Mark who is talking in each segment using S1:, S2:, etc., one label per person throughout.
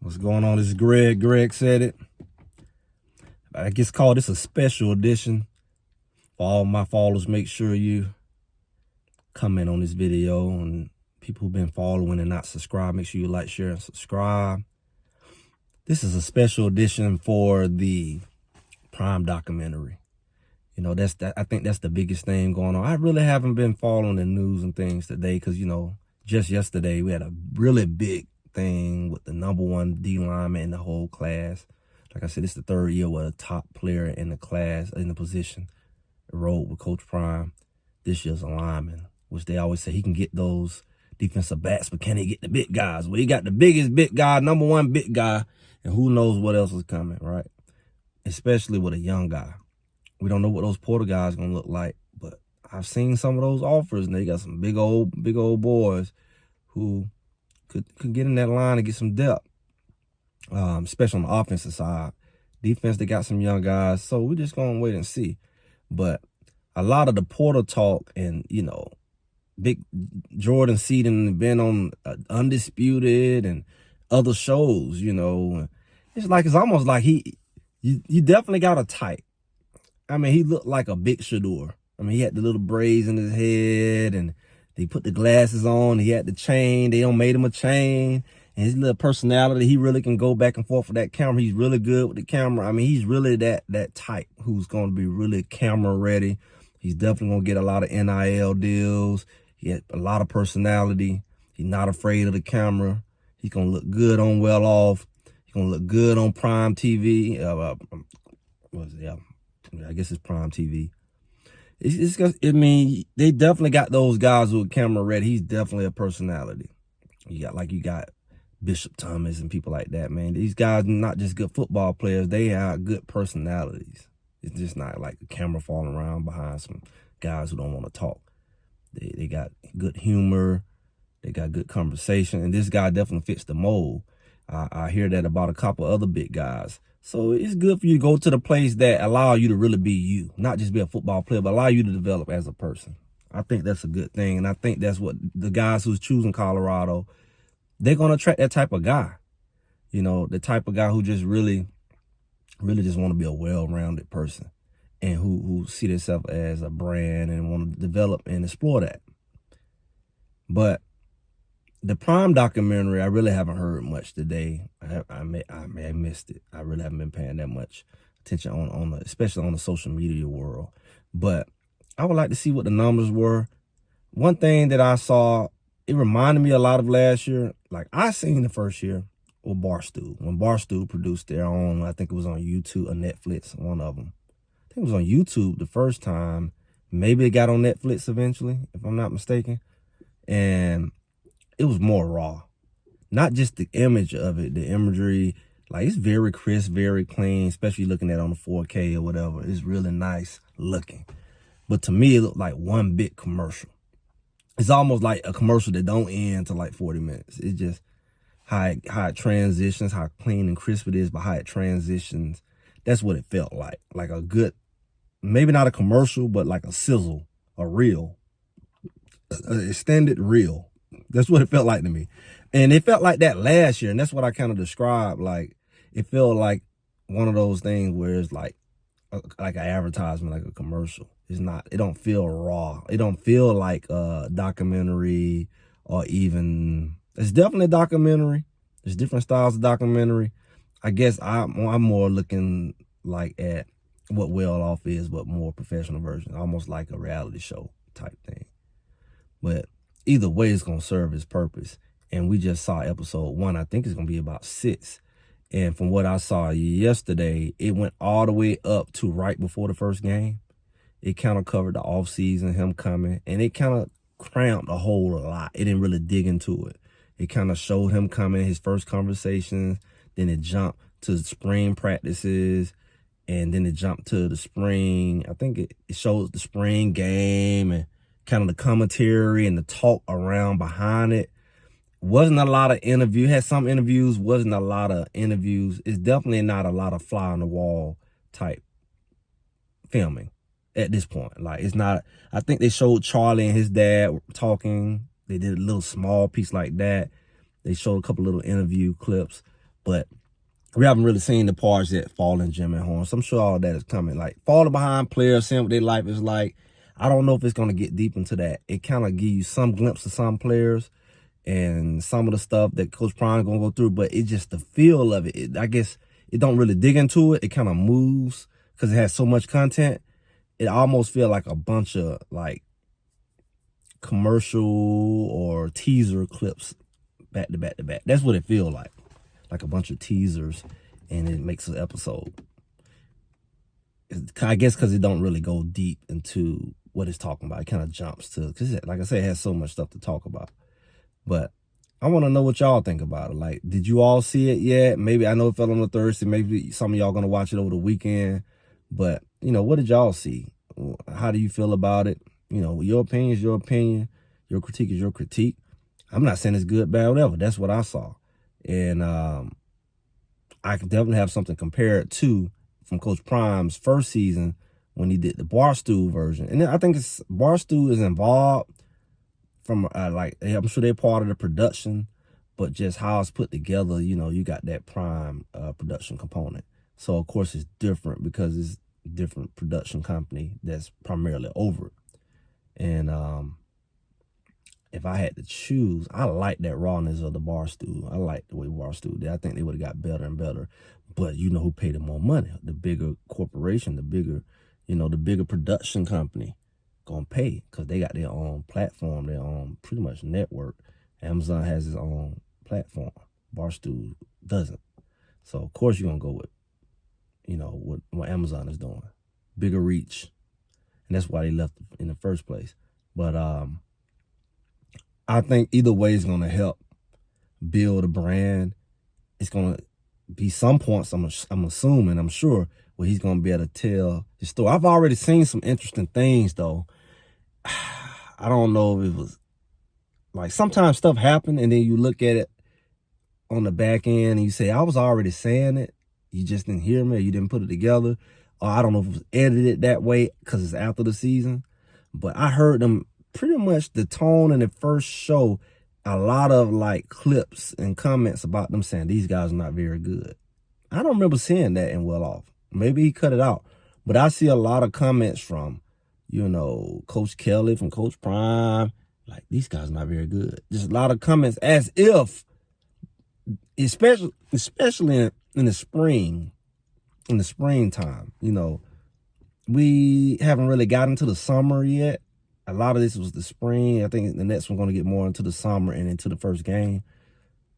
S1: What's going on? This is Greg. Greg said it. I guess call this a special edition. For all my followers, make sure you comment on this video. And people who've been following and not subscribed, make sure you like, share, and subscribe. This is a special edition for the Prime documentary. You know, I think that's the biggest thing going on. I really haven't been following the news and things today because, you know, just yesterday we had a really big thing with the #1 D lineman in the whole class. Like I said, it's the third year with a top player in the class, in the position, enrolled with Coach Prime. This year's a lineman, which they always say he can get those defensive backs, but can he get the big guys? Well, he got the biggest big guy, #1 big guy, and who knows what else is coming, right? Especially with a young guy. We don't know what those Porter guys gonna look like, but I've seen some of those offers, and they got some big old boys who could get in that line and get some depth, especially on the offensive side. Defense, they got some young guys, so we're just gonna wait and see. But a lot of the Porter talk and, you know, Big Jordan Seaton been on Undisputed and other shows, you know. It's almost like you definitely got a type. I mean, he looked like a big Shador. I mean, he had the little braids in his head, and they put the glasses on. He had the chain. They made him a chain. And his little personality, he really can go back and forth with that camera. He's really good with the camera. I mean, he's really that type who's going to be really camera ready. He's definitely going to get a lot of NIL deals. He had a lot of personality. He's not afraid of the camera. He's going to look good on Well Off. He's going to look good on Prime TV. I guess it's Prime TV. I mean, they definitely got those guys who are camera ready. He's definitely a personality. You got Bishop Thomas and people like that, man. These guys are not just good football players. They have good personalities. It's just not like the camera falling around behind some guys who don't want to talk. They got good humor. They got good conversation. And this guy definitely fits the mold. I hear that about a couple other big guys. So it's good for you to go to the place that allow you to really be you, not just be a football player, but allow you to develop as a person. I think that's a good thing. And I think that's what the guys who's choosing Colorado, they're going to attract that type of guy. You know, the type of guy who just really just want to be a well-rounded person and who see themselves as a brand and want to develop and explore that. But the Prime documentary, I really haven't heard much today. I may have missed it. I really haven't been paying that much attention especially on the social media world. But I would like to see what the numbers were. One thing that I saw, it reminded me a lot of last year. Like I seen the first year with Barstool. When Barstool produced their own, I think it was on YouTube or Netflix, one of them. I think it was on YouTube the first time. Maybe it got on Netflix eventually, if I'm not mistaken. And it was more raw. Not just the image of it, the imagery. Like it's very crisp, very clean, especially looking at it on the 4K or whatever. It's really nice looking. But to me, it looked like one big commercial. It's almost like a commercial that don't end to like 40 minutes. It's just how it transitions, how clean and crisp it is, but how it transitions. That's what it felt like. Like a good, maybe not a commercial, but like a sizzle, a reel, an extended reel. That's what it felt like to me. And it felt like that last year. And that's what I kind of described. Like, it felt like one of those things where it's like an advertisement, like a commercial. It's not, it don't feel raw. It don't feel like a documentary or even, it's definitely a documentary. There's different styles of documentary. I guess I'm more looking like at what Well Off is, but more professional version, almost like a reality show type thing. But either way, it's going to serve its purpose. And we just saw episode 1. I think it's going to be about 6. And from what I saw yesterday, it went all the way up to right before the first game. It kind of covered the offseason, him coming. And it kind of cramped a whole lot. It didn't really dig into it. It kind of showed him coming, his first conversations. Then it jumped to the spring practices. And then it jumped to the spring. I think it shows the spring game and kind of the commentary and the talk around behind it. Wasn't a lot of interviews. Had some interviews, wasn't a lot of interviews. It's definitely not a lot of fly on the wall type filming at this point. Like it's not, I think they showed Charlie and his dad talking. They did a little small piece like that. They showed a couple little interview clips, But we haven't really seen the parts yet falling Jimmy Horn. So I'm sure all that is coming. Like falling behind players, seeing what their life is like. I don't know if it's going to get deep into that. It kind of gives you some glimpse of some players and some of the stuff that Coach Prime going to go through. But it just the feel of it. I guess it don't really dig into it. It kind of moves because it has so much content. It almost feels like a bunch of like commercial or teaser clips back to back to back. That's what it feels like a bunch of teasers, and it makes an episode. I guess because it don't really go deep into what it's talking about. It kind of jumps to, because like I said, it has so much stuff to talk about. But I want to know what y'all think about it. Like, did you all see it yet? Maybe, I know it fell on a Thursday. Maybe some of y'all going to watch it over the weekend. But, you know, what did y'all see? How do you feel about it? You know, your opinion is your opinion. Your critique is your critique. I'm not saying it's good, bad, whatever. That's what I saw. And I can definitely have something compared to from Coach Prime's first season when he did the Barstool version. And I think it's Barstool is involved from like, I'm sure they're part of the production, but just how it's put together, you know, you got that Prime production component. So of course it's different because it's a different production company that's primarily over it. And if I had to choose, I like that rawness of the Barstool. I like the way Barstool did. I think they would have got better and better. But you know who paid them more money? The bigger corporation, the bigger, you know, the bigger production company gonna pay because they got their own platform, their own pretty much network. Amazon has its own platform. Barstool doesn't. So of course you're gonna go with, you know, what Amazon is doing. Bigger reach. And that's why they left in the first place. But I think either way is gonna help build a brand. It's gonna be some points, I'm assuming, I'm sure, where he's gonna be able to tell his story. I've already seen some interesting things though. I don't know if it was like sometimes stuff happen and then you look at it on the back end and you say, I was already saying it. You just didn't hear me, or you didn't put it together. Or I don't know if it was edited that way because it's after the season. But I heard them pretty much the tone in the first show, a lot of like clips and comments about them saying these guys are not very good. I don't remember seeing that in Well Off. Maybe he cut it out. But I see a lot of comments from, you know, Coach Kelly, from Coach Prime, like these guys are not very good. Just a lot of comments as if, especially in the springtime, you know, we haven't really gotten to the summer yet. A lot of this was the spring. I think the next one's going to get more into the summer and into the first game.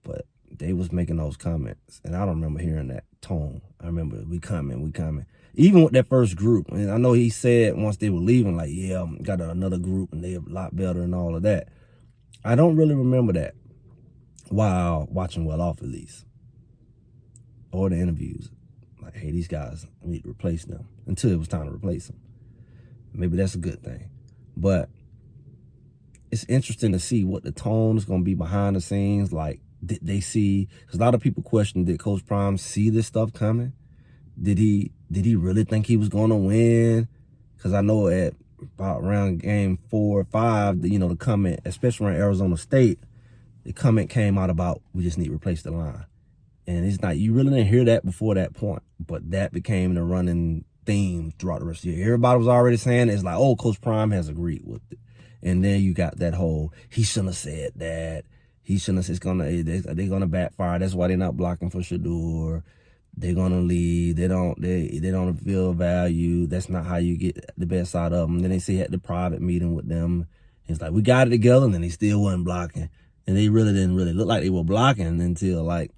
S1: But they was making those comments, and I don't remember hearing that tone. I remember we coming. Even with that first group, and I know he said once they were leaving, like, yeah, got another group, and they're a lot better and all of that. I don't really remember that while watching Well Off, at least, or the interviews. Like, hey, these guys, I need to replace them, until it was time to replace them. Maybe that's a good thing. But it's interesting to see what the tone is going to be behind the scenes. Like, did they see, because a lot of people question, did Coach Prime see this stuff coming? Did he really think he was going to win? Because I know at about around game 4 or 5, you know, the comment, especially around Arizona State, the comment came out about, we just need to replace the line. And it's not, you really didn't hear that before that point, but that became the running theme throughout the rest of the year. Everybody was already saying it's like, oh, Coach Prime has agreed with it. And then you got that whole, he shouldn't have said that. He shouldn't have said, they're gonna backfire. That's why they're not blocking for Shador. They're gonna leave. They don't feel valued. That's not how you get the best out of them. Then they say at the private meeting with them, it's like, we got it together, and then they still wasn't blocking. And they really didn't really look like they were blocking until like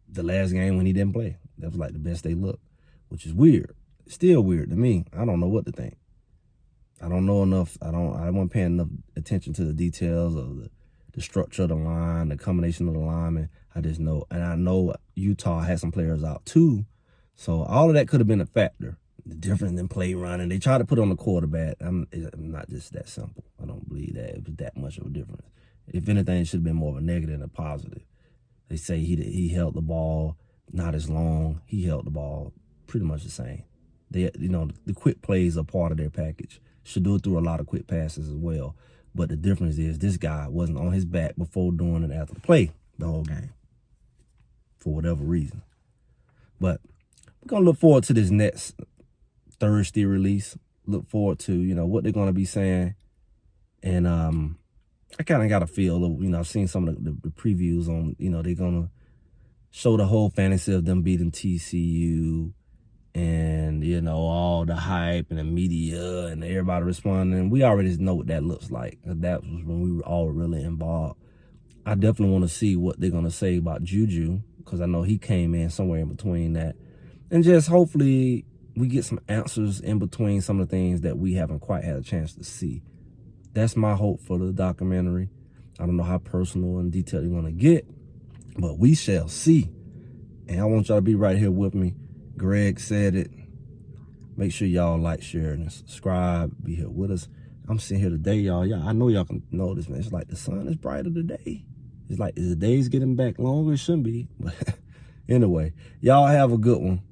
S1: the last game when he didn't play. That was like the best they looked, which is weird. Still weird to me. I don't know what to think. I don't know enough. I wasn't paying enough attention to the details of the structure of the line, the combination of the linemen. I just know, and I know Utah had some players out too. So all of that could have been a factor. The difference in play running. They tried to put on the quarterback. I'm not just that simple. I don't believe that it was that much of a difference. If anything, it should have been more of a negative than a positive. They say he held the ball not as long. He held the ball pretty much the same. They, you know, the quick plays are part of their package. Shador threw a lot of quick passes as well. But the difference is this guy wasn't on his back before, during, and after the play the whole game. for whatever reason. But we're going to look forward to this next Thursday release. Look forward to, you know, what they're going to be saying. And I kind of got a feel of, you know, I've seen some of the previews on, you know, they're going to show the whole fantasy of them beating TCU and, you know, all the hype and the media and everybody responding. We already know what that looks like. That was when we were all really involved. I definitely want to see what they're going to say about Juju, because I know he came in somewhere in between that. And just hopefully we get some answers in between some of the things that we haven't quite had a chance to see. That's my hope for the documentary. I don't know how personal and detailed you're going to get, but we shall see. And I want y'all to be right here with me. Greg said it. Make sure y'all like, share, and subscribe. Be here with us. I'm sitting here today, y'all. I know y'all can notice, man. It's like the sun is brighter today. It's like the day's getting back longer. It shouldn't be. But anyway, y'all have a good one.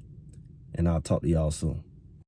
S1: And I'll talk to y'all soon.